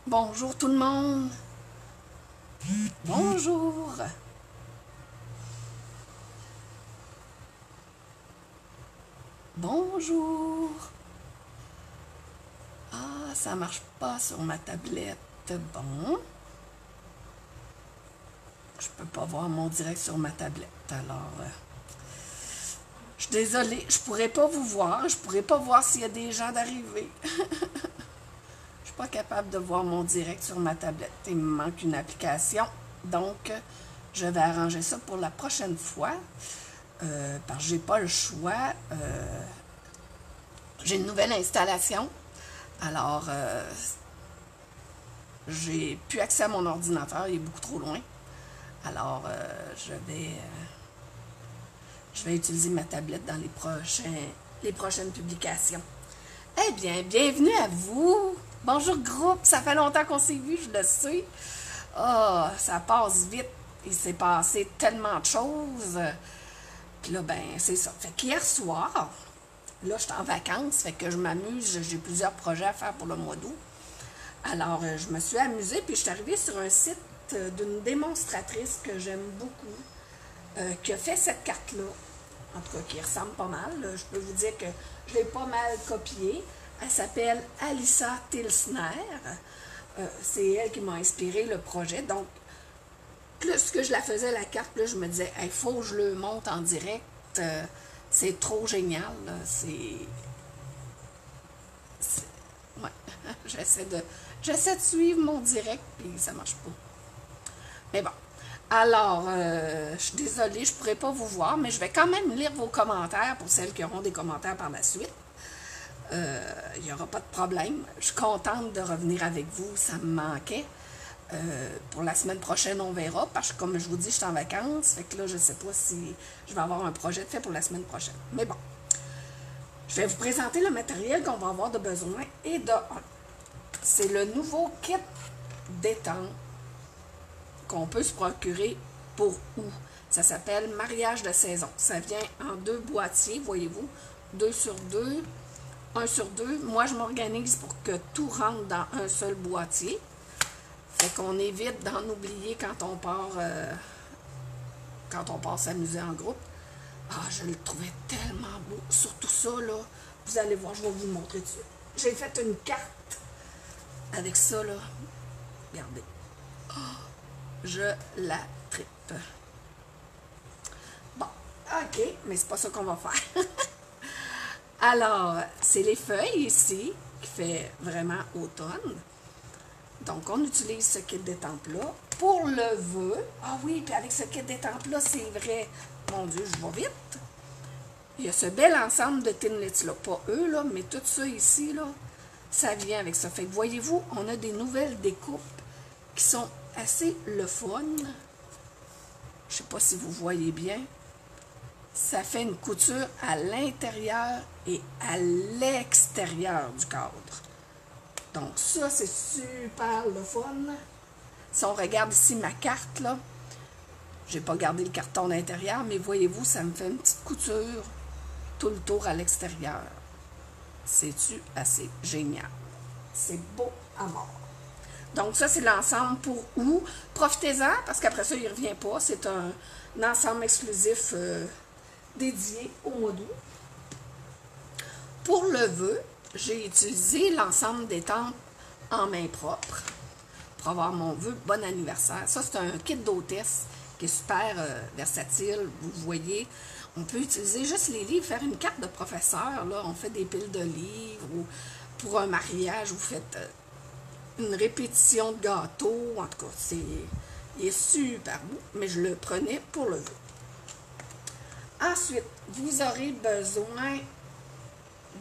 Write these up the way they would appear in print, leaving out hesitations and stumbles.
Bonjour tout le monde. Bonjour. Bonjour. Ah, ça marche pas sur ma tablette. Bon. Je peux pas voir mon direct sur ma tablette. Alors, je suis désolée, je pourrais pas vous voir. Je pourrais pas voir s'il y a des gens d'arriver. Je suis pas capable de voir mon direct sur ma tablette. Il me manque une application. Donc, je vais arranger ça pour la prochaine fois. Parce que j'ai pas le choix. J'ai une nouvelle installation. Alors, j'ai plus accès à mon ordinateur. Il est beaucoup trop loin. Alors, je vais utiliser ma tablette dans les prochaines publications. Eh bien, bienvenue à vous. Bonjour groupe, ça fait longtemps qu'on s'est vu, je le sais. Ah, ça passe vite. Il s'est passé tellement de choses. Puis là, ben, c'est ça. Fait qu'hier soir, là, je suis en vacances, fait que je m'amuse. J'ai plusieurs projets à faire pour le mois d'août. Alors, je me suis amusée, puis je suis arrivée sur un site d'une démonstratrice que j'aime beaucoup, qui a fait cette carte-là. En tout cas, qui ressemble pas mal. Je peux vous dire que je l'ai pas mal copiée. Elle s'appelle Alissa Tilsner. C'est elle qui m'a inspiré le projet. Donc, plus que je la faisais la carte, là, je me disais, il faut que je le monte en direct. C'est trop génial. Ouais. J'essaie de suivre mon direct, puis ça marche pas. Mais bon. Alors, je suis désolée, je ne pourrai pas vous voir, mais je vais quand même lire vos commentaires pour celles qui auront des commentaires par la suite. Il n'y aura pas de problème. Je suis contente de revenir avec vous, ça me manquait. Pour la semaine prochaine, on verra, parce que comme je vous dis, je suis en vacances, fait que là, je ne sais pas si je vais avoir un projet de fait pour la semaine prochaine. Mais bon, je vais vous présenter le matériel qu'on va avoir de besoin et de un. C'est le nouveau kit détente qu'on peut se procurer pour où? Ça s'appelle Mariage de saison. Ça vient en 2 boîtiers, voyez-vous, 2 sur 2, 1 sur 2. Moi, je m'organise pour que tout rentre dans un seul boîtier. Fait qu'on évite d'en oublier quand on part s'amuser en groupe. Ah, je le trouvais tellement beau. Surtout ça, là, vous allez voir, je vais vous le montrer dessus. J'ai fait une carte avec ça, là. Regardez. Je la tripe. Bon, ok, mais c'est pas ça qu'on va faire. Alors, c'est les feuilles ici, qui fait vraiment automne. Donc, on utilise ce kit d'étampe-là. Pour le vœu, ah oui, puis avec ce kit d'étampe-là, c'est vrai, mon Dieu, je vais vite. Il y a ce bel ensemble de Tinlets-là, pas eux, là, mais tout ça ici, là, ça vient avec ça. Fait que, voyez-vous, on a des nouvelles découpes qui sont assez le fun. Je sais pas si vous voyez bien. Ça fait une couture à l'intérieur et à l'extérieur du cadre. Donc ça, c'est super le fun. Si on regarde ici ma carte, là, j'ai pas gardé le carton d'intérieur, mais voyez-vous, ça me fait une petite couture tout le tour à l'extérieur. C'est-tu assez génial? C'est beau à mort. Donc ça, c'est l'ensemble pour où. Profitez-en, parce qu'après ça, il ne revient pas. C'est un ensemble exclusif dédié au mois d'août. Pour le vœu, j'ai utilisé l'ensemble des tempes en main propre pour avoir mon vœu bon anniversaire. Ça, c'est un kit d'hôtesse qui est super versatile. Vous voyez, on peut utiliser juste les livres, faire une carte de professeur. Là, on fait des piles de livres ou pour un mariage, vous faites une répétition de gâteau. En tout cas, il est super beau, mais je le prenais pour le vœu. Ensuite, vous aurez besoin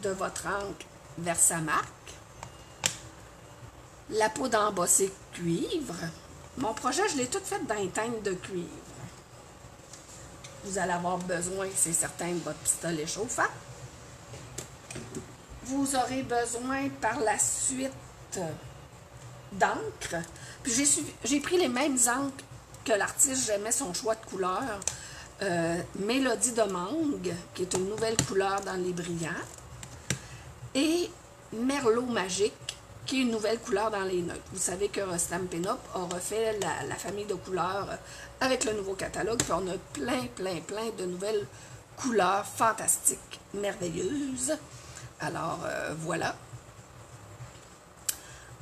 de votre encre Versamark, la peau d'embossé cuivre. Mon projet, je l'ai tout fait dans une teinte de cuivre. Vous allez avoir besoin, c'est certain, de votre pistolet chauffant. Vous aurez besoin par la suite d'encre. Puis j'ai pris les mêmes encres que l'artiste, j'aimais son choix de couleur. Mélodie de mangue, qui est une nouvelle couleur dans les brillants. Et Merlot magique, qui est une nouvelle couleur dans les neutres. Vous savez que Stampin' Up a refait la famille de couleurs avec le nouveau catalogue, puis on a plein de nouvelles couleurs fantastiques, merveilleuses. Alors, voilà.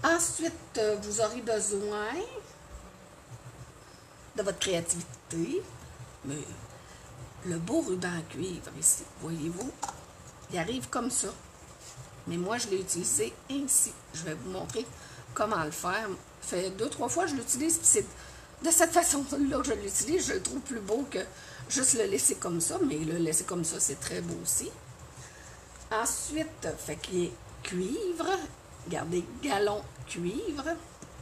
Ensuite, vous aurez besoin de votre créativité, mais le beau ruban cuivre ici, voyez-vous, il arrive comme ça. Mais moi, je l'ai utilisé ainsi. Je vais vous montrer comment le faire. Ça fait 2-3 fois que je l'utilise, puis c'est de cette façon-là que je l'utilise. Je le trouve plus beau que juste le laisser comme ça, mais le laisser comme ça, c'est très beau aussi. Ensuite, fait qu'il est cuivre. Regardez, galon cuivre.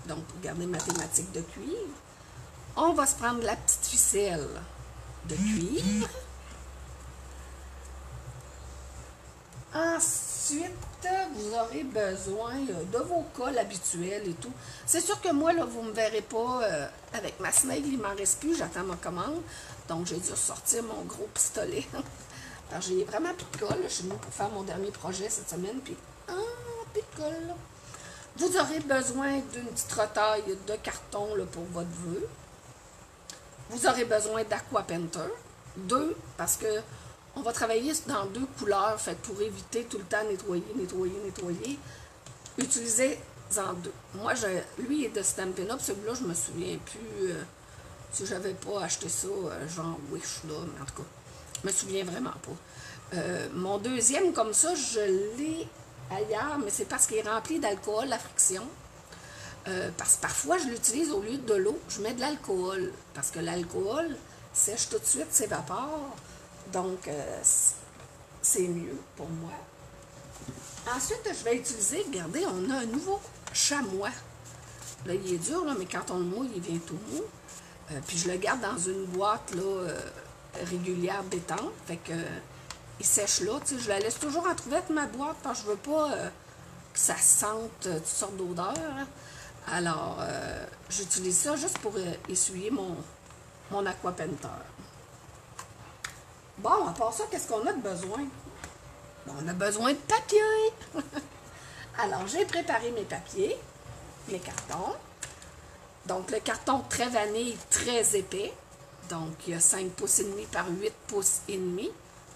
Donc, regardez mathématiques de cuivre. On va se prendre la petite ficelle de cuivre. Ensuite, vous aurez besoin de vos cols habituels et tout. C'est sûr que moi, là, vous ne me verrez pas avec ma snail, il m'en reste plus, j'attends ma commande. Donc, j'ai dû sortir mon gros pistolet. Alors, j'ai vraiment plus de colle. Je suis venue pour faire mon dernier projet cette semaine, puis plus de colle. Vous aurez besoin d'une petite retaille de carton là, pour votre vœu. Vous aurez besoin d'Aqua Painter. 2, parce que on va travailler dans 2 couleurs, fait pour éviter tout le temps nettoyer. Utilisez-en 2. Moi, lui est de Stampin' Up, celui-là, je me souviens plus si j'avais pas acheté ça, genre Wish, là, mais en tout cas, je me souviens vraiment pas. Mon deuxième, comme ça, je l'ai ailleurs, mais c'est parce qu'il est rempli d'alcool à friction. Parce que parfois, je l'utilise au lieu de l'eau, je mets de l'alcool, parce que l'alcool sèche tout de suite, s'évapore. Donc, c'est mieux pour moi. Ensuite, je vais utiliser, regardez, on a un nouveau chamois. Là, il est dur, là, mais quand on le mouille, il vient tout mou. Puis je le garde dans une boîte là, régulière détente. Fait que il sèche là. Tu sais, je la laisse toujours entrouverte, ma boîte, parce que je veux pas que ça sente toutes sortes d'odeurs. Alors, j'utilise ça juste pour essuyer mon Aqua Painter. Bon, à part ça, qu'est-ce qu'on a de besoin? Bon, on a besoin de papier. Alors, j'ai préparé mes papiers, mes cartons. Donc, le carton très vanille, très épais. Donc, il y a 5 pouces et demi par 8 pouces et demi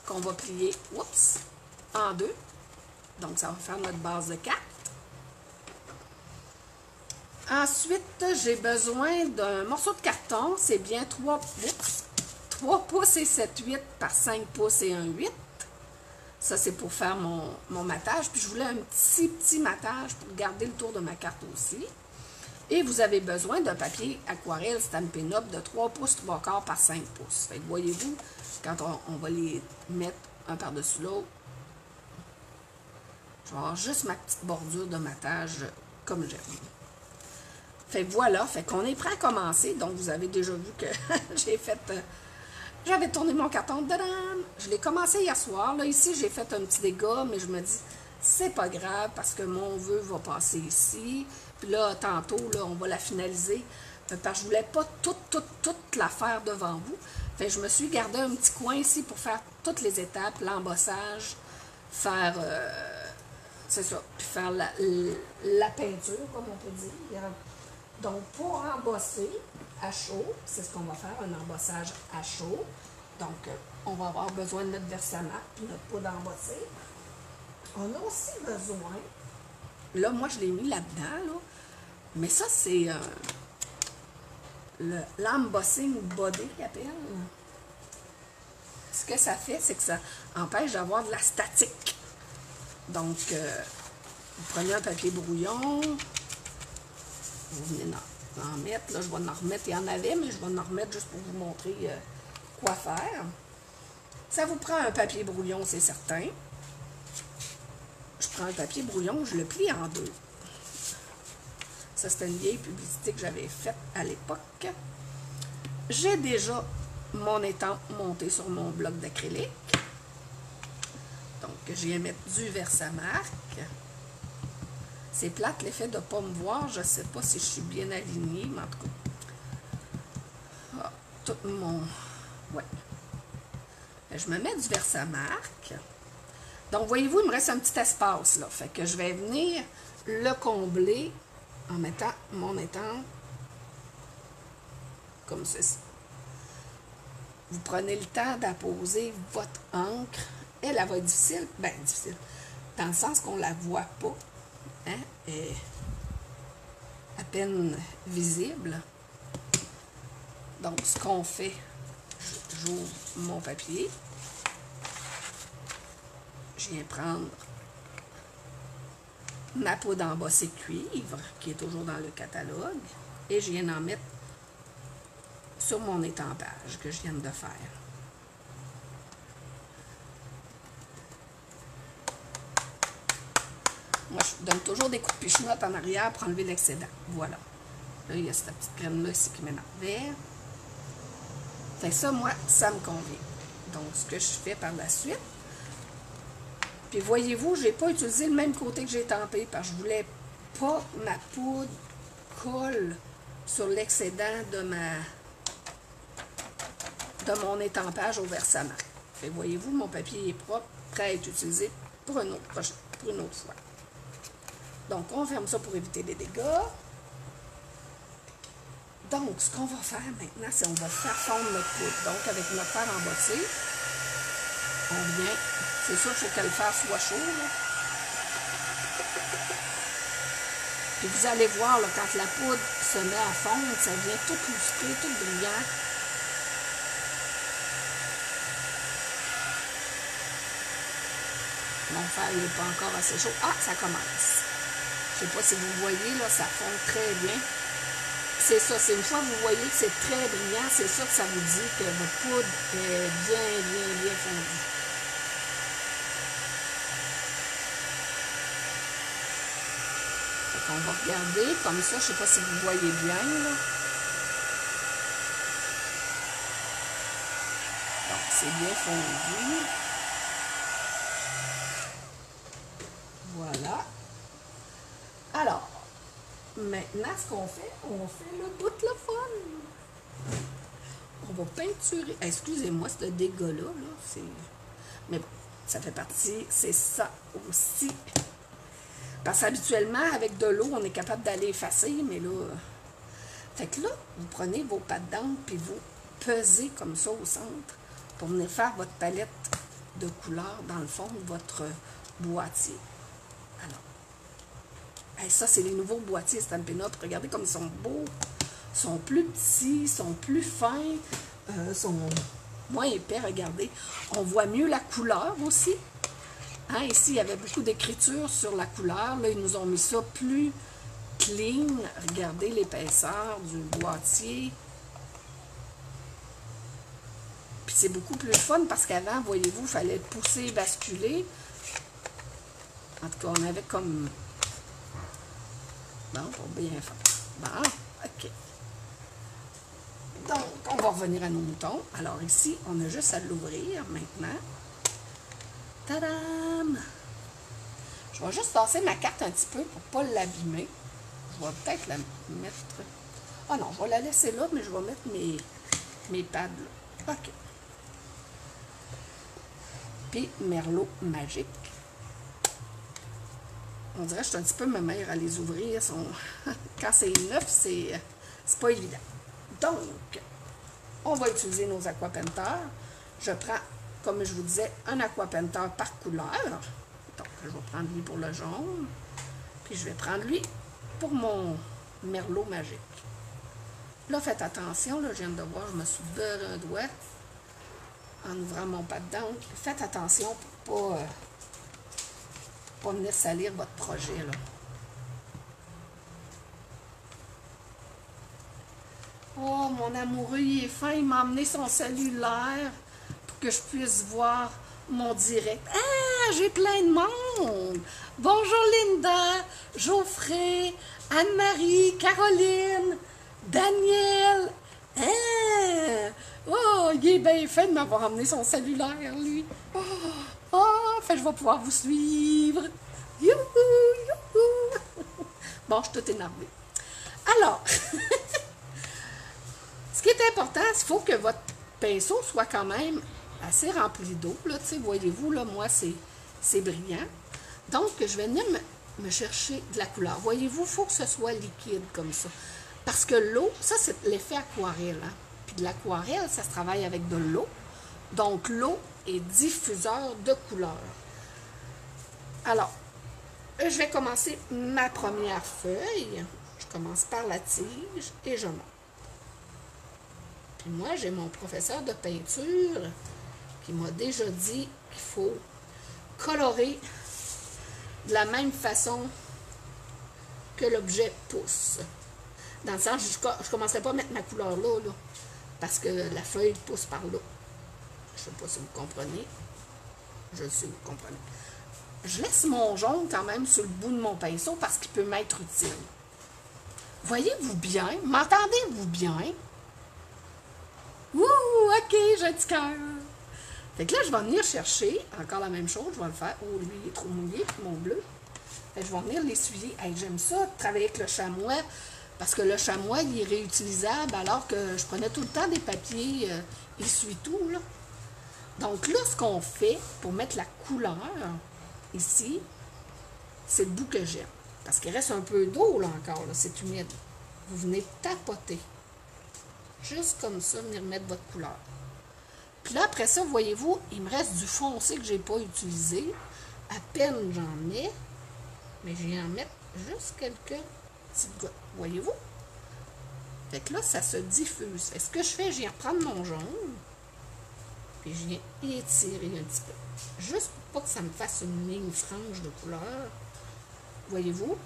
qu'on va plier, oups, en 2. Donc, ça va faire notre base de 4. Ensuite, j'ai besoin d'un morceau de carton. C'est bien 3 pouces et 7/8 par 5 pouces et 1/8. Ça, c'est pour faire mon matage. Puis, je voulais un petit matage pour garder le tour de ma carte aussi. Et vous avez besoin d'un papier aquarelle Stampin' Up de 3 pouces 3/4 par 5 pouces. Fait que voyez-vous, quand on va les mettre un par-dessus l'autre, je vais avoir juste ma petite bordure de matage comme j'aime. Fait que voilà, fait qu'on est prêt à commencer. Donc, vous avez déjà vu que j'ai fait... j'avais tourné mon carton. Tadam! Je l'ai commencé hier soir. Là, ici, j'ai fait un petit dégât, mais je me dis, c'est pas grave parce que mon vœu va passer ici. Puis là, tantôt, là, on va la finaliser. Parce que je voulais pas toute la faire devant vous. Fait que je me suis gardé un petit coin ici pour faire toutes les étapes, l'embossage, faire... c'est ça, puis faire la peinture, comme on peut dire. Donc, pour embosser à chaud, c'est ce qu'on va faire, un embossage à chaud. Donc, on va avoir besoin de notre Versamark puis notre poudre embossée. On a aussi besoin, là, moi, je l'ai mis là-dedans, là, mais ça, c'est l'embossing body qu'il appelle. Ce que ça fait, c'est que ça empêche d'avoir de la statique. Donc, vous prenez un papier brouillon, vous venez en mettre, là, je vais en remettre, il y en avait, mais je vais en remettre juste pour vous montrer quoi faire. Ça vous prend un papier brouillon, c'est certain. Je prends un papier brouillon, je le plie en 2. Ça, c'était une vieille publicité que j'avais faite à l'époque. J'ai déjà mon étampe monté sur mon bloc d'acrylique. Donc, je viens mettre du Versamark. C'est plate l'effet de ne pas me voir. Je ne sais pas si je suis bien alignée, mais en tout cas. Ah, tout mon... Ouais. Je me mets du Versamark. Donc, voyez-vous, il me reste un petit espace, là. Fait que je vais venir le combler en mettant mon étampe comme ceci. Vous prenez le temps d'apposer votre encre. Elle va être difficile, bien difficile, dans le sens qu'on ne la voit pas, hein, elle est à peine visible. Donc, ce qu'on fait, j'ouvre mon papier, je viens prendre ma poudre embossée cuivre, qui est toujours dans le catalogue, et je viens d'en mettre sur mon étampage que je viens de faire. Moi, je donne toujours des coups de pichenotte en arrière pour enlever l'excédent. Voilà. Là, il y a cette petite crème-là ici qui m'énervait. Fait que ça, moi, ça me convient. Donc, ce que je fais par la suite, puis voyez-vous, je n'ai pas utilisé le même côté que j'ai tampé parce que je voulais pas que ma poudre colle sur l'excédent de mon étampage au versement. Fait que voyez-vous, mon papier est propre, prêt à être utilisé pour une autre fois. Donc, on ferme ça pour éviter les dégâts. Donc, ce qu'on va faire maintenant, c'est qu'on va faire fondre notre poudre. Donc, avec notre fer embossé, on vient... C'est sûr qu'il faut que le fer soit chaud, là. Puis vous allez voir, là, quand la poudre se met à fondre, ça devient tout lustré, tout brillant. Mon fer n'est pas encore assez chaud. Ah, ça commence. Je ne sais pas si vous voyez, là, ça fond très bien. C'est ça, c'est une fois que vous voyez que c'est très brillant, c'est ça que ça vous dit que votre poudre est bien fondue. On va regarder comme ça, je ne sais pas si vous voyez bien, là. Donc, c'est bien fondu. Voilà. Alors, maintenant, ce qu'on fait, on fait le bout de le fun. On va peinturer. Excusez-moi, ce dégât-là, là, mais bon, ça fait partie, c'est ça aussi. Parce qu'habituellement, avec de l'eau, on est capable d'aller effacer, mais là... Fait que là, vous prenez vos pâtes d'encre, puis vous pesez comme ça au centre pour venir faire votre palette de couleurs dans le fond de votre boîtier. Alors, ça, c'est les nouveaux boîtiers Stampin' Up. Regardez comme ils sont beaux. Ils sont plus petits, ils sont plus fins, sont moins épais, regardez. On voit mieux la couleur aussi. Hein, ici, il y avait beaucoup d'écriture sur la couleur. Là, ils nous ont mis ça plus clean. Regardez l'épaisseur du boîtier. Puis c'est beaucoup plus fun parce qu'avant, voyez-vous, il fallait pousser, basculer. En tout cas, on avait comme... Bon, pour bien faire. Bon, OK. Donc, on va revenir à nos moutons. Alors ici, on a juste à l'ouvrir maintenant. Tadam! Je vais juste tasser ma carte un petit peu pour ne pas l'abîmer. Je vais peut-être la mettre... Ah non, je vais la laisser là, mais je vais mettre mes pads là. OK. Puis, Merlot magique. On dirait que je suis un petit peu ma mère à les ouvrir. Quand c'est neuf, c'est pas évident. Donc, on va utiliser nos aquapenteurs. Je prends, comme je vous disais, un aquapenteur par couleur. Donc, je vais prendre lui pour le jaune. Puis, je vais prendre lui pour mon Merlot magique. Là, faites attention. Là, je viens de voir, je me suis beurré un doigt en ouvrant mon pâte d'encre. Faites attention pour pas venir salir votre projet, là. Oh, mon amoureux, il est fin. Il m'a amené son cellulaire pour que je puisse voir mon direct. Ah, j'ai plein de monde. Bonjour Linda, Geoffrey, Anne-Marie, Caroline, Daniel. Ah, oh, il est bien fait de m'avoir amené son cellulaire, lui. Oh, fait je vais pouvoir vous suivre. Youhou, youhou. Bon, je suis toute énervée. Alors, ce qui est important, il faut que votre pinceau soit quand même assez rempli d'eau. Là, voyez-vous, là, moi, c'est brillant. Donc, je vais venir me chercher de la couleur. Voyez-vous, il faut que ce soit liquide comme ça. Parce que l'eau, ça c'est l'effet aquarelle. Hein? Puis de l'aquarelle, ça se travaille avec de l'eau. Donc l'eau est diffuseur de couleur. Alors, je vais commencer ma première feuille. Je commence par la tige et je monte. Puis moi, j'ai mon professeur de peinture qui m'a déjà dit qu'il faut colorer de la même façon que l'objet pousse. Dans le sens, je ne commencerai pas à mettre ma couleur là, parce que la feuille pousse par là. Je ne sais pas si vous comprenez. Je sais, vous comprenez. Je laisse mon jaune quand même sur le bout de mon pinceau parce qu'il peut m'être utile. Voyez-vous bien? M'entendez-vous bien? Ouh, ok, j'ai un petit cœur. Fait que là, je vais venir chercher, encore la même chose, je vais le faire. Oh, lui, il est trop mouillé, mon bleu. Fait que je vais venir l'essuyer. Hey, j'aime ça, travailler avec le chamois, parce que le chamois, il est réutilisable, alors que je prenais tout le temps des papiers essuie-tout, là. Donc là, ce qu'on fait pour mettre la couleur, ici, c'est le bout que j'aime. Parce qu'il reste un peu d'eau, là, encore, là, c'est humide. Vous venez tapoter. Juste comme ça, venir mettre votre couleur. Puis là, après ça, voyez-vous, il me reste du foncé que je n'ai pas utilisé. À peine j'en mets, mais je viens en mettre juste quelques petites gouttes. Voyez-vous? Fait que là, ça se diffuse. Fait que ce que je fais, je viens reprendre mon jaune, puis je viens étirer un petit peu. Juste pour pas que ça me fasse une ligne franche de couleur. Voyez-vous?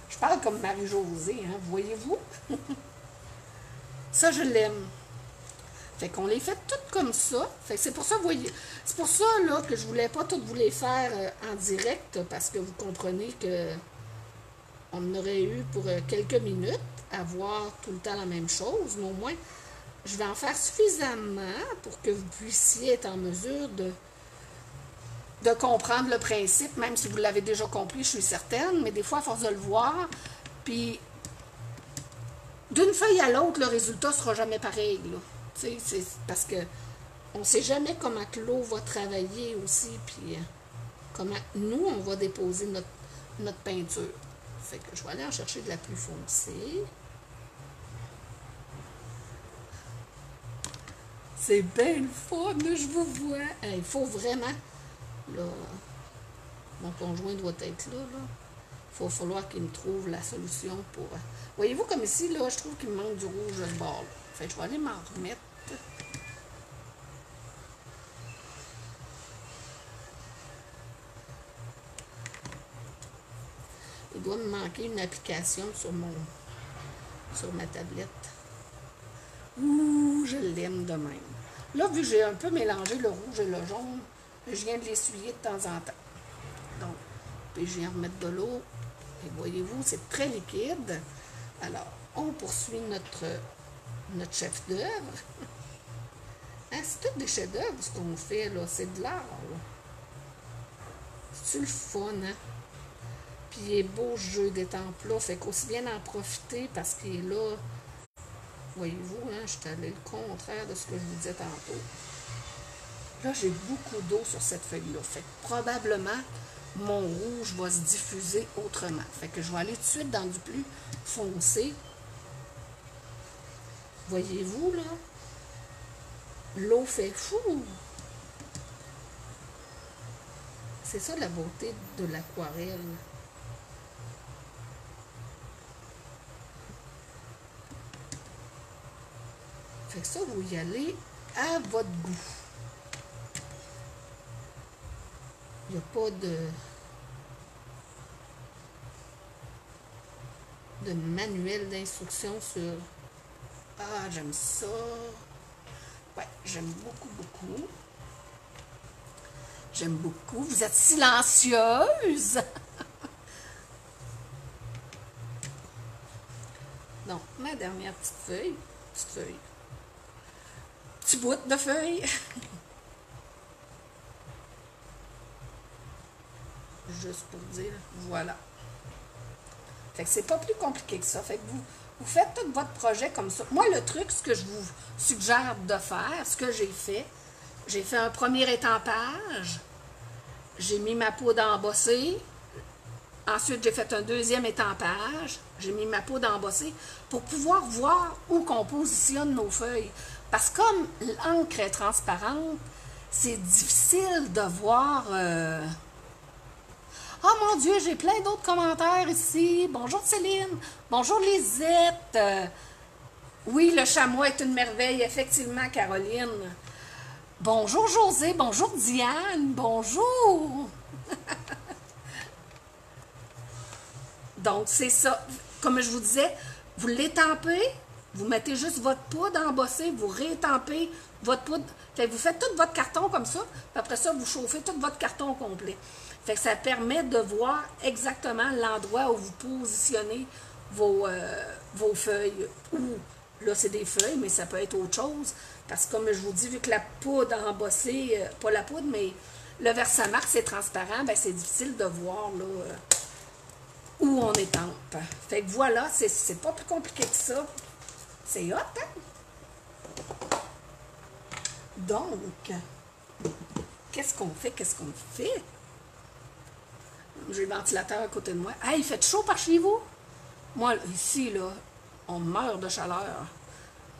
Je parle comme Marie-Josée, hein? Voyez-vous? Ça, je l'aime. Fait qu'on les fait toutes comme ça. Fait que c'est pour ça, voyez, c'est pour ça là, que je voulais pas toutes vous les faire en direct, parce que vous comprenez que on aurait eu pour quelques minutes à voir tout le temps la même chose, mais au moins, je vais en faire suffisamment pour que vous puissiez être en mesure de comprendre le principe, même si vous l'avez déjà compris, je suis certaine, mais des fois, à force de le voir, puis d'une feuille à l'autre, le résultat sera jamais pareil, là. C'est parce que on ne sait jamais comment que l'eau va travailler aussi, puis comment nous, on va déposer notre peinture. Fait que je vais aller en chercher de la plus foncée. C'est bien le fun, je vous vois. Il faut vraiment, là, mon conjoint doit être là, là. Il va falloir qu'il me trouve la solution pour... Voyez-vous, comme ici, là, je trouve qu'il me manque du rouge de bord. Fait que je vais aller m'en remettre. Il doit me manquer une application sur ma tablette. Ouh, je l'aime de même. Là, vu que j'ai un peu mélangé le rouge et le jaune, je viens de l'essuyer de temps en temps. Donc, puis je viens remettre de l'eau. Et voyez-vous, c'est très liquide. Alors, on poursuit notre chef d'œuvre. Hein, c'est tout des chefs d'œuvre ce qu'on fait, là. C'est de l'art, là. C'est le fun, hein? Puis il est beau ce jeu d'étampes-là. Fait qu'aussi bien en profiter parce qu'il est là. Voyez-vous, hein, je suis allée le contraire de ce que je vous disais tantôt. Là, j'ai beaucoup d'eau sur cette feuille-là. Fait que probablement, mon rouge va se diffuser autrement. Fait que je vais aller tout de suite dans du plus foncé. Voyez-vous, là? L'eau fait fou! C'est ça la beauté de l'aquarelle. Fait que ça, vous y allez à votre goût. Il n'y a pas de manuel d'instruction sur... Ah, j'aime ça. Ouais, j'aime beaucoup, beaucoup. J'aime beaucoup. Vous êtes silencieuse. Donc, ma dernière petite feuille. Petit bout de feuille. Juste pour dire, voilà. Fait que c'est pas plus compliqué que ça. Fait que vous faites tout votre projet comme ça. Moi, le truc, ce que je vous suggère de faire, ce que j'ai fait un premier étampage. J'ai mis ma poudre embossée. Ensuite, j'ai fait un deuxième étampage. J'ai mis ma poudre embossée pour pouvoir voir où qu'on positionne nos feuilles. Parce que comme l'encre est transparente, c'est difficile de voir... Oh mon Dieu, j'ai plein d'autres commentaires ici. Bonjour Céline. Bonjour Lisette. Oui, le chamois est une merveille, effectivement, Caroline. Bonjour José. Bonjour Diane. Bonjour. Donc, c'est ça. Comme je vous disais, vous l'étampez, vous mettez juste votre poudre embossée, vous réétampez votre poudre. Fait que vous faites tout votre carton comme ça, puis après ça, vous chauffez tout votre carton au complet. Fait que ça permet de voir exactement l'endroit où vous positionnez vos feuilles. Ou, là, c'est des feuilles, mais ça peut être autre chose. Parce que, comme je vous dis, vu que la poudre embossée, pas la poudre, mais le Versamark, c'est transparent, ben c'est difficile de voir, là... où on étampe. Fait que voilà, c'est pas plus compliqué que ça. C'est hot, hein? Donc, qu'est-ce qu'on fait? Qu'est-ce qu'on fait? J'ai le ventilateur à côté de moi. Ah, il fait chaud par chez vous? Moi, ici, là, on meurt de chaleur.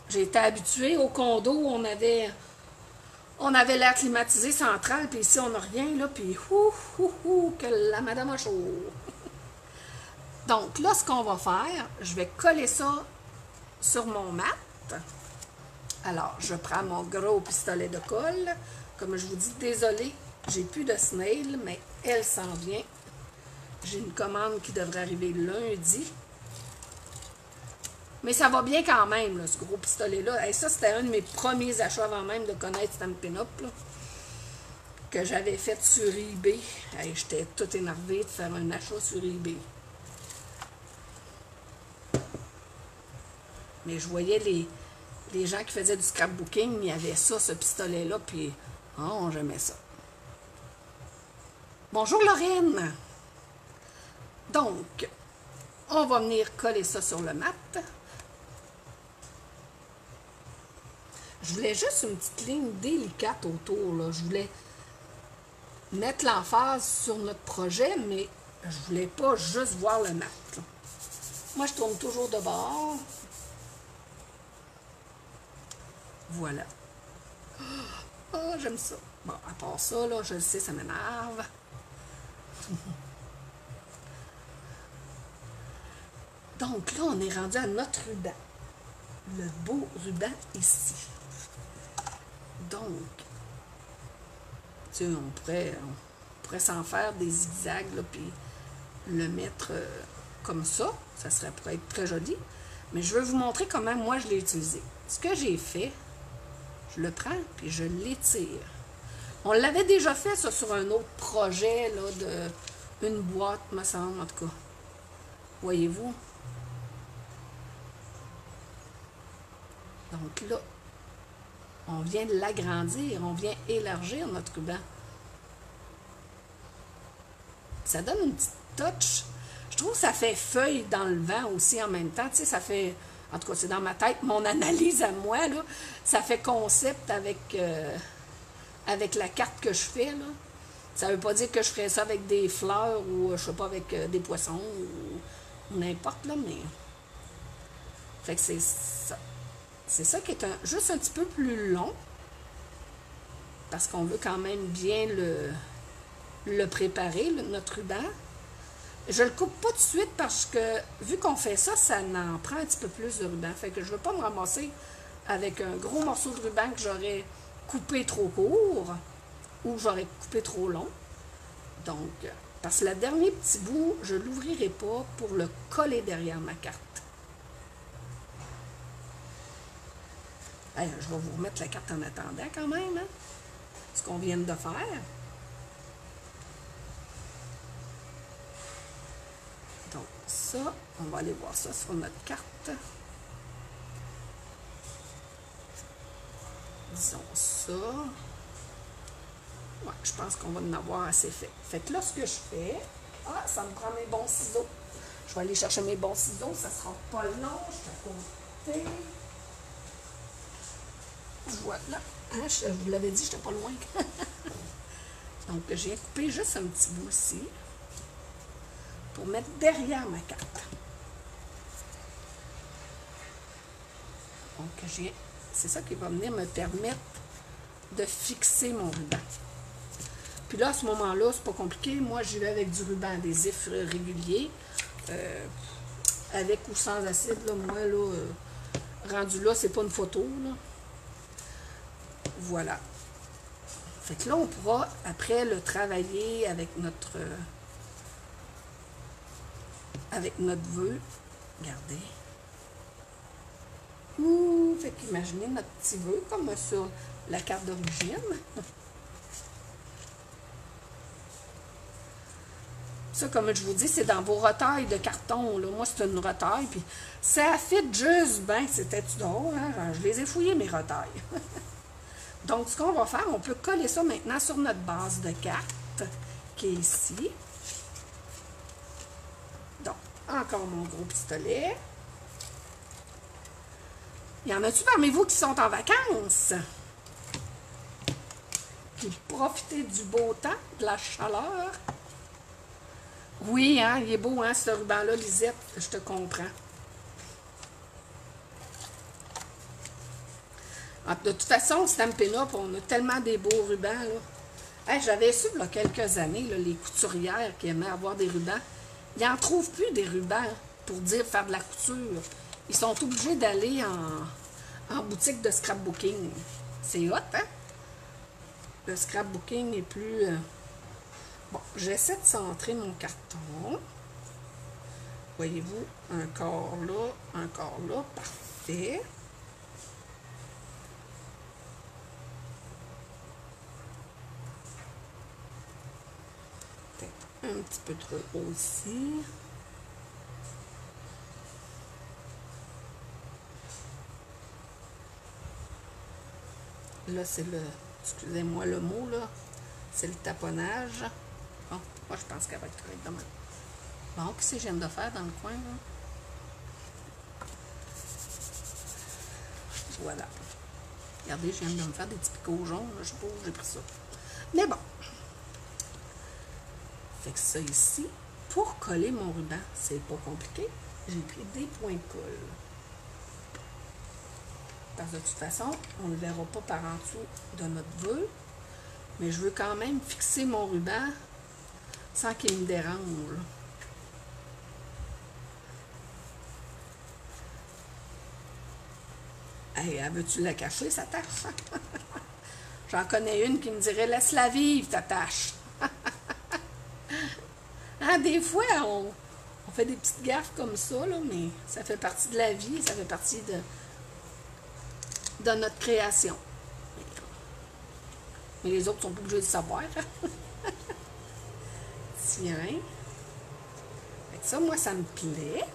J'ai été habituée au condo où on avait l'air climatisé central, puis ici, on n'a rien, là, puis que la madame a chaud. Donc, là, ce qu'on va faire, je vais coller ça sur mon mat. Alors, je prends mon gros pistolet de colle. Comme je vous dis, désolé, j'ai plus de snail, mais elle s'en vient. J'ai une commande qui devrait arriver lundi. Mais ça va bien quand même, là, ce gros pistolet-là. Et ça, c'était un de mes premiers achats avant même de connaître Stampin' Up, là, que j'avais fait sur eBay. Hey, j'étais toute énervée de faire un achat sur eBay. Mais je voyais les gens qui faisaient du scrapbooking, il y avait ça, ce pistolet-là, puis oh, j'aimais ça. Bonjour Lorraine! Donc, on va venir coller ça sur le mat. Je voulais juste une petite ligne délicate autour, là. Je voulais mettre l'emphase sur notre projet, mais je voulais pas juste voir le mat, là. Moi, je tourne toujours de bord. Voilà. Oh, j'aime ça. Bon, à part ça, là, je le sais, ça m'énerve. Donc là, on est rendu à notre ruban. Le beau ruban ici. Donc, tu sais, on pourrait s'en faire des zigzags, là, puis le mettre comme ça. Ça pourrait être très joli. Mais je veux vous montrer comment moi je l'ai utilisé. Ce que j'ai fait, je le prends, puis je l'étire. On l'avait déjà fait, ça, sur un autre projet, là, une boîte, me semble, en tout cas. Voyez-vous? Donc là, on vient de l'agrandir, on vient élargir notre ruban. Ça donne une petite touch. Je trouve que ça fait feuille dans le vent aussi en même temps. Tu sais, ça fait, en tout cas, c'est dans ma tête, mon analyse à moi, là. Ça fait concept avec la carte que je fais, là. Ça ne veut pas dire que je ferais ça avec des fleurs ou, je sais pas, avec des poissons ou n'importe, là, mais... Fait que c'est ça. C'est ça qui est juste un petit peu plus long, parce qu'on veut quand même bien le préparer, notre ruban. Je le coupe pas tout de suite parce que, vu qu'on fait ça, ça en prend un petit peu plus de ruban. Fait que je veux pas me ramasser avec un gros morceau de ruban que j'aurais coupé trop court ou j'aurais coupé trop long. Donc, parce que le dernier petit bout, je ne l'ouvrirai pas pour le coller derrière ma carte. Hey, je vais vous remettre la carte en attendant quand même, hein? Ce qu'on vient de faire. Donc ça, on va aller voir ça sur notre carte. Disons ça. Ouais, je pense qu'on va en avoir assez fait. Fait que là, ce que je fais... Ah, ça me prend mes bons ciseaux. Je vais aller chercher mes bons ciseaux. Ça sera pas long. Je suis à côté. Voilà. Hein, je vous l'avais dit, je n'étais pas loin. Donc, j'ai coupé juste un petit bout ici. pour mettre derrière ma carte. Donc, c'est ça qui va venir me permettre de fixer mon ruban. Puis là, à ce moment-là, c'est pas compliqué. Moi, j'y vais avec du ruban adhésif régulier. Avec ou sans acide, là, moi, là, rendu là, c'est pas une photo, là. Voilà. Fait que là, on pourra, après, le travailler avec notre vœu. Regardez. Ouh, fait qu'imaginez notre petit vœu, comme sur la carte d'origine. Ça, comme je vous dis, c'est dans vos retailles de carton, là. Moi, c'est une retaille, puis ça fit juste bien. C'était-tu drôle, hein? Je les ai fouillés, mes retailles. Donc, ce qu'on va faire, on peut coller ça maintenant sur notre base de carte, qui est ici. Donc, encore mon gros pistolet. Y en a-tu parmi vous qui sont en vacances? Qui profitent du beau temps, de la chaleur? Oui, hein, il est beau, hein, ce ruban-là, Lisette, je te comprends. De toute façon, Stampin' Up, on a tellement des beaux rubans, là. Hey, j'avais su, il y a quelques années, là, les couturières qui aimaient avoir des rubans, ils n'en trouvent plus des rubans pour dire faire de la couture. Ils sont obligés d'aller en boutique de scrapbooking. C'est hot, hein? Le scrapbooking est plus... Bon, j'essaie de centrer mon carton. Voyez-vous, un corps là, parfait. Peut-être un petit peu trop haut aussi. Là, c'est le... Excusez-moi le mot, là. C'est le taponnage. Bon, moi, je pense qu'elle va être correcte demain. Bon, qu'est-ce que je viens de faire dans le coin, là? Voilà. Regardez, je viens de me faire des petits picots jaunes, là, je sais pas où j'ai pris ça. Mais bon. Fait que ça ici, pour coller mon ruban, c'est pas compliqué. J'ai pris des points de colle. Parce que de toute façon, on ne le verra pas par en dessous de notre vœu. Mais je veux quand même fixer mon ruban sans qu'il me dérange. Hey, veux-tu la cacher, sa tâche? J'en connais une qui me dirait « Laisse-la vivre, ta tâche. » Hein, des fois, on fait des petites gaffes comme ça, là, mais ça fait partie de la vie, ça fait partie de notre création. Mais les autres sont pas obligés de savoir. Tiens. Fait que ça, moi, ça me plaît.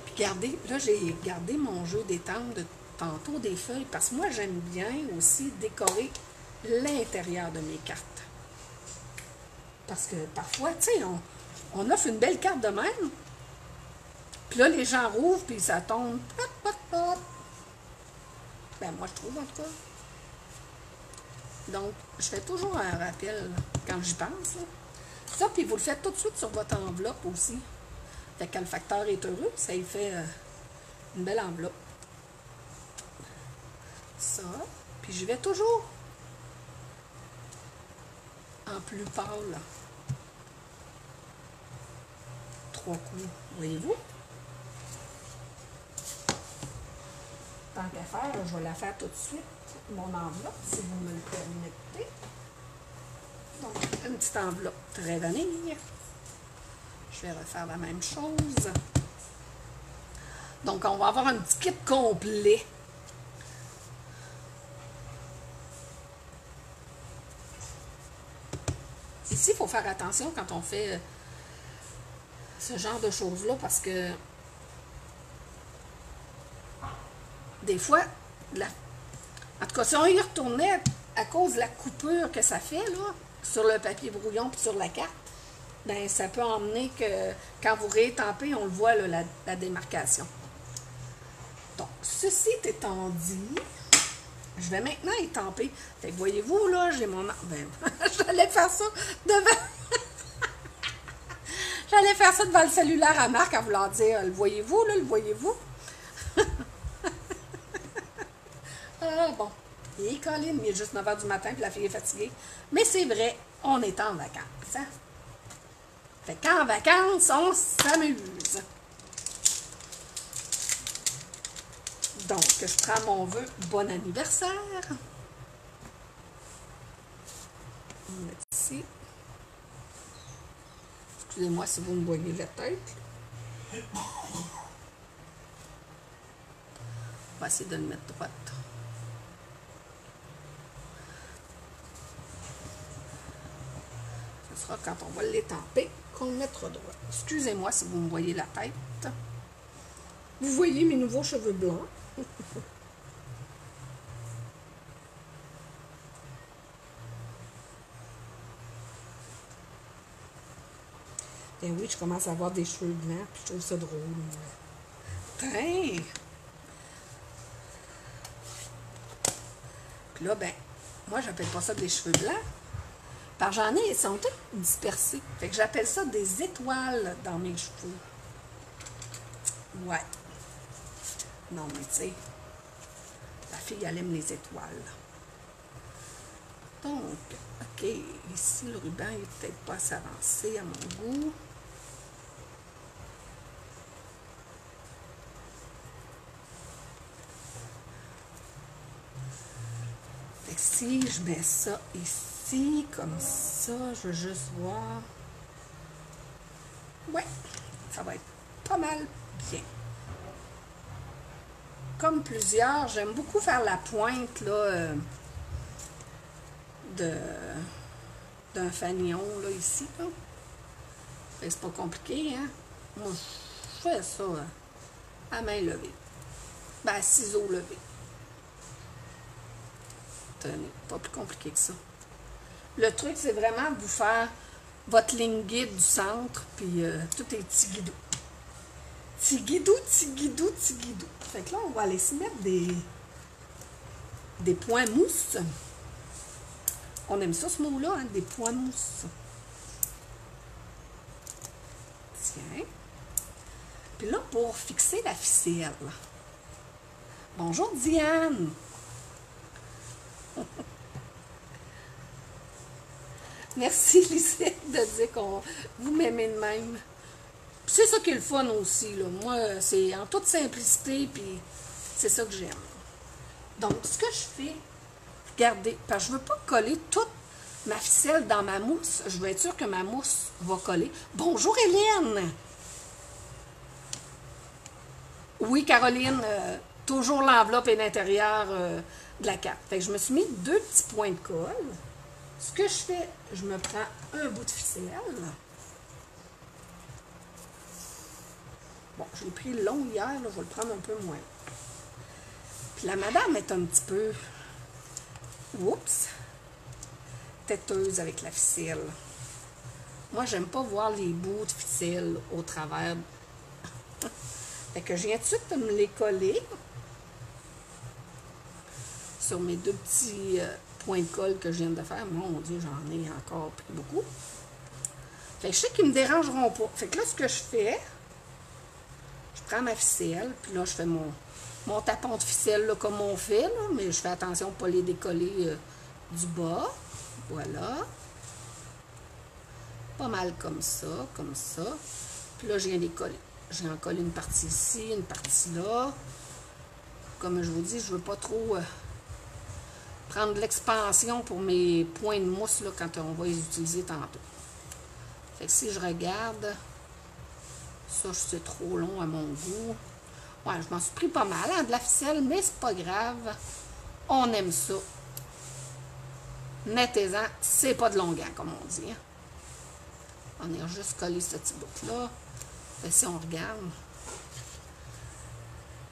Puis regardez, là, j'ai gardé mon jeu d'étendre de tantôt des feuilles parce que moi, j'aime bien aussi décorer l'intérieur de mes cartes. Parce que parfois, tu sais, on offre une belle carte de même. Puis là, les gens rouvrent, puis ça tombe. Ben, moi, je trouve, en tout cas. Donc, je fais toujours un rappel quand j'y pense. Là. Ça, puis vous le faites tout de suite sur votre enveloppe aussi. Fait que quand le facteur est heureux, ça y fait une belle enveloppe. Ça. Puis je vais toujours en plus pâle. 3 coups. Voyez-vous? Tant qu'à faire, je vais la faire tout de suite, mon enveloppe, si vous me le permettez. Donc, une petite enveloppe très vanille. Je vais refaire la même chose. Donc, on va avoir un petit kit complet. Ici, il faut faire attention quand on fait ce genre de choses-là parce que des fois, en tout cas, si on y retournait à cause de la coupure que ça fait là, sur le papier brouillon et sur la carte, ben ça peut emmener que quand vous réétampez, on le voit là, la démarcation. Donc, ceci étant dit, je vais maintenant étamper. Fait que voyez-vous, là, j'ai mon... Ben, j'allais faire ça devant... J'allais faire ça devant le cellulaire à Marc en voulant dire, le voyez-vous, là, le voyez-vous? Ah, bon. Et Colin, il est juste 9 h du matin, puis la fille est fatiguée. Mais c'est vrai, on est en vacances, hein? Fait qu'en vacances, on s'amuse. Donc, je prends mon vœu bon anniversaire. On va mettre ici. Excusez-moi si vous me voyez la tête. On va essayer de le mettre droite. Ce sera quand on va l'étamper qu'on le mettra droit. Excusez-moi si vous me voyez la tête. Vous voyez mes nouveaux cheveux blancs. Ben oui, je commence à avoir des cheveux blancs, puis je trouve ça drôle. Tiens! Puis là, ben, moi, j'appelle pas ça des cheveux blancs. Parce que j'en ai, ils sont tous dispersés. Fait que j'appelle ça des étoiles dans mes cheveux. Ouais. Non, mais tu sais, la fille, elle aime les étoiles. Donc, OK, ici, le ruban, il n'est peut-être pas assez avancé à mon goût. Fait que si je mets ça ici, comme ça, je veux juste voir. Ouais, ça va être pas mal bien. Comme plusieurs, j'aime beaucoup faire la pointe, là, d'un fanion, là, ici, là. C'est pas compliqué, hein? Moi, je fais ça à main levée. Ben, à ciseaux levés. Tenez, pas plus compliqué que ça. Le truc, c'est vraiment de vous faire votre ligne guide du centre, puis tout est tigidou. Tigidou, tigidou, tigidou. Fait que là, on va aller se mettre des points mousse. On aime ça, ce mot-là, hein, des points mousse. Tiens. Puis là, pour fixer la ficelle. Bonjour, Diane. Merci, Lisette, de dire qu'on vous m'aimez de même. C'est ça qui est le fun aussi, là. Moi, c'est en toute simplicité, puis c'est ça que j'aime. Donc, ce que je fais, regardez, parce que je ne veux pas coller toute ma ficelle dans ma mousse. Je veux être sûre que ma mousse va coller. Bonjour, Hélène! Oui, Caroline, toujours l'enveloppe et l'intérieur de la carte. Fait que je me suis mis 2 petits points de colle. Ce que je fais, je me prends un bout de ficelle. Bon, je l'ai pris long hier, là, je vais le prendre un peu moins. Puis la madame est un petit peu, oups, têteuse avec la ficelle. Moi, j'aime pas voir les bouts de ficelle au travers. Fait que je viens tout de suite de me les coller sur mes 2 petits points de colle que je viens de faire. Mon Dieu, j'en ai encore pris beaucoup. Fait que je sais qu'ils me dérangeront pas. Fait que là, ce que je fais, je prends ma ficelle, puis là, je fais mon tapon de ficelle, là, comme on fait, là, mais je fais attention de ne pas les décoller du bas. Voilà. Pas mal comme ça, comme ça. Puis là, je viens les coller. Je viens en coller une partie ici, une partie là. Comme je vous dis, je ne veux pas trop prendre de l'expansion pour mes points de mousse là, quand on va les utiliser tantôt. Fait que si je regarde, ça, c'est trop long à mon goût. Ouais, je m'en suis pris pas mal, hein, de la ficelle, mais c'est pas grave. On aime ça. Mettez-en, c'est pas de longueur, comme on dit. Hein. On est juste collé ce petit bout-là. Si on regarde.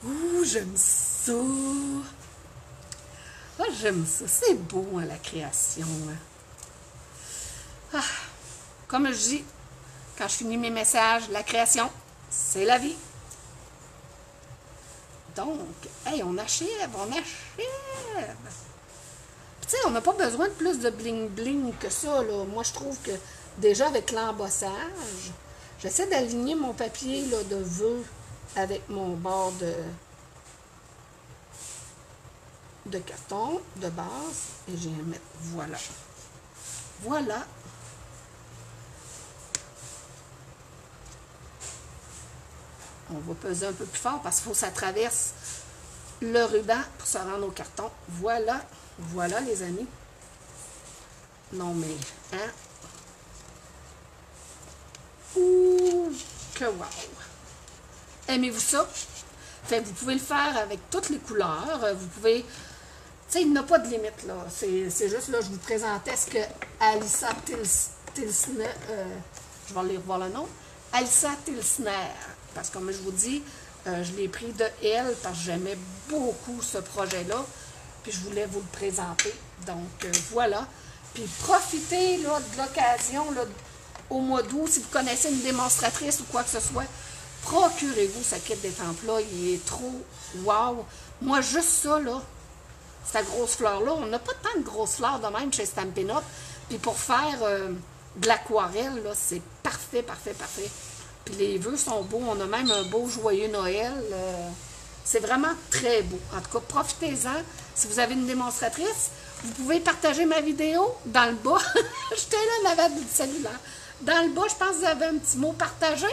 Ouh, j'aime ça. Ah, j'aime ça. C'est beau, hein, la création. Hein. Ah, comme je dis, quand je finis mes messages, la création, c'est la vie. Donc, hey, on achève, on achève. Tu sais, on n'a pas besoin de plus de bling-bling que ça, là. Moi, je trouve que déjà avec l'embossage, J'essaie d'aligner mon papier là, de vœux avec mon bord de carton de base. Et je vais mettre, voilà. Voilà. On va peser un peu plus fort parce qu'il faut que ça traverse le ruban pour se rendre au carton. Voilà. Voilà, les amis. Non, mais, hein? Ouh, que wow! Aimez-vous ça? Fait, vous pouvez le faire avec toutes les couleurs. Vous pouvez... Tu sais, il n'y a pas de limite, là. C'est juste, là, je vous présentais ce que Alissa Tilsner... je vais aller revoir le nom. Alissa Tilsner. Parce que, comme je vous dis, je l'ai pris de elle parce que j'aimais beaucoup ce projet-là. Puis je voulais vous le présenter. Donc, voilà. Puis profitez, là, de l'occasion, là, au mois d'août, si vous connaissez une démonstratrice ou quoi que ce soit, procurez-vous ce kit d'étampes-là. Il est trop wow. Moi, juste ça, là, cette grosse fleur-là, on n'a pas tant de grosses fleurs de même chez Stampin' Up. Puis pour faire de l'aquarelle, là, c'est parfait, parfait, parfait. Puis les vœux sont beaux. On a même un beau joyeux Noël. C'est vraiment très beau. En tout cas, profitez-en. Si vous avez une démonstratrice, vous pouvez partager ma vidéo dans le bas. J'étais là en avant du cellulaire. Dans le bas, je pense que vous avez un petit mot partagé.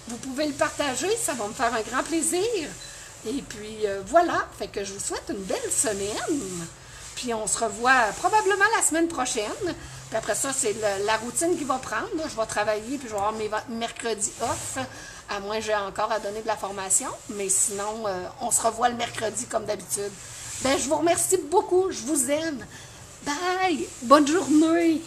Vous pouvez le partager, ça va me faire un grand plaisir. Et puis, voilà. Fait que je vous souhaite une belle semaine. Puis, on se revoit probablement la semaine prochaine. Puis après ça, c'est la routine qui va prendre. Là. Je vais travailler, puis je vais avoir mes mercredis off. À moins que j'ai encore à donner de la formation. Mais sinon, on se revoit le mercredi comme d'habitude. Ben, je vous remercie beaucoup. Je vous aime. Bye! Bonne journée!